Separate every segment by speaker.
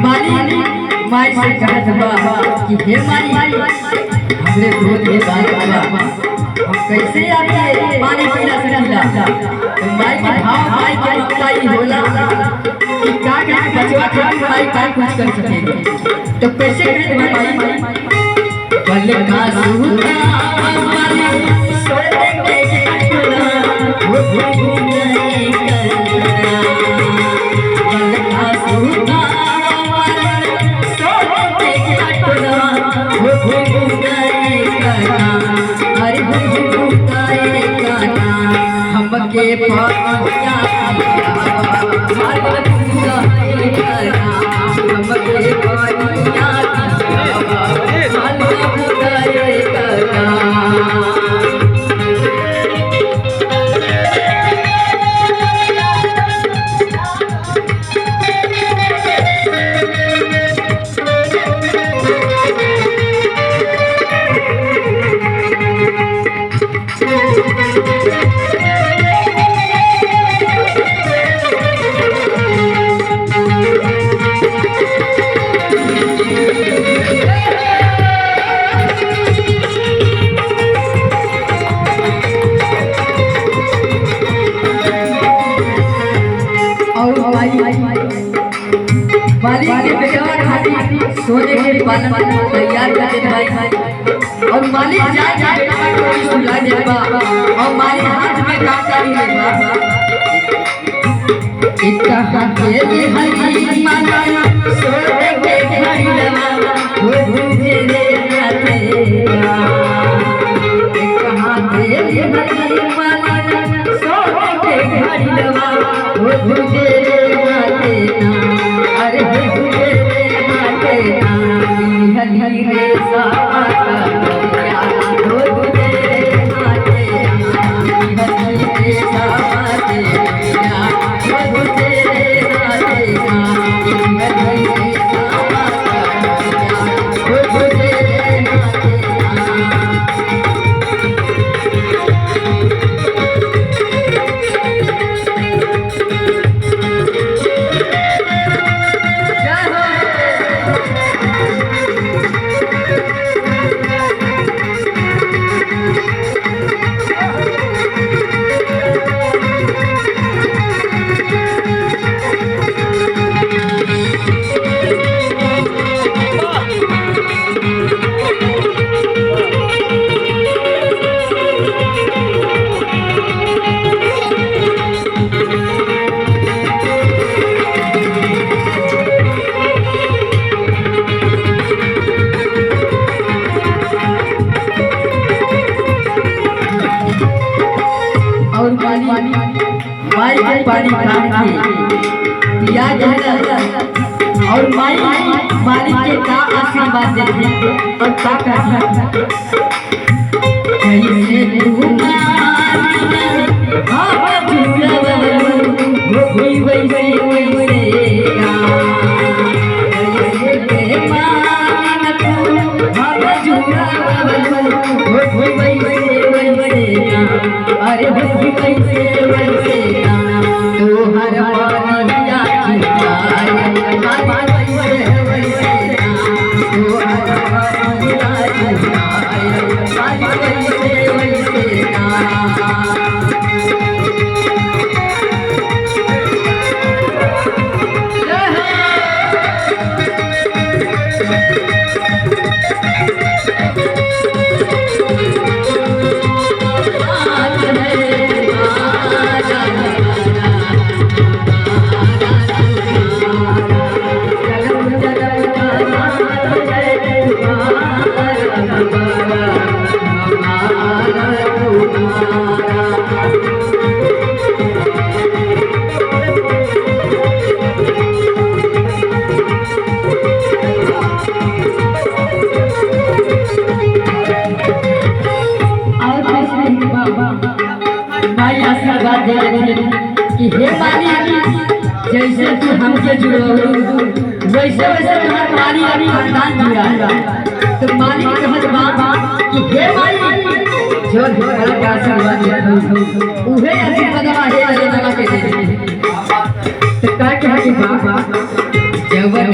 Speaker 1: माई से कहत बा कि हे माई हमरे दूध के बात बा हम कैसे आके पानी पीना सकीला तो माई के भाव माई के ममताई होला कि का के बचवा खातिर माई का कुछ कर सकेगी तो कैसे कहत बा माई बल का सुना माई सोते के कटना वो घूम नहीं करना बल का सुना हमके पाया सोने के पालन तैयार कर दे भाई और मालिक जाए कोई सुला दे बा और मालिक हाथ में काटा ही ले बा इतना हाथ के हरी माला सोने के घड़ीला वो मुझे रे आते इतना हाथ के हरी माला सोने के घड़ीला वो मुझे रे आते अरे हरी रे साता या हो तेरे माते हरी रे साते या हो तेरे माते हरी रे साता या हो तेरे माते माई के पानी खाके पिया जाता और माई मालिक के का आशीर्वाद देती और का कहती कैसे दूना आप झूलवलू गोई वैसे वैसे कैसे के मान तू आप झूला वैसे अरे वैसे तो हर वालिया कि हे मालिक जैसे तू हमके जुड़ो वैसे वैसे तुम्हारे मालिक खानदान जुड़ा तो मालिक कहत बा कि हे मालिक जो घर का आशीर्वाद देतो उहे आशीर्वाद हे अरे लगा के दे तो का कह कि बाबा जवन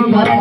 Speaker 2: हमारे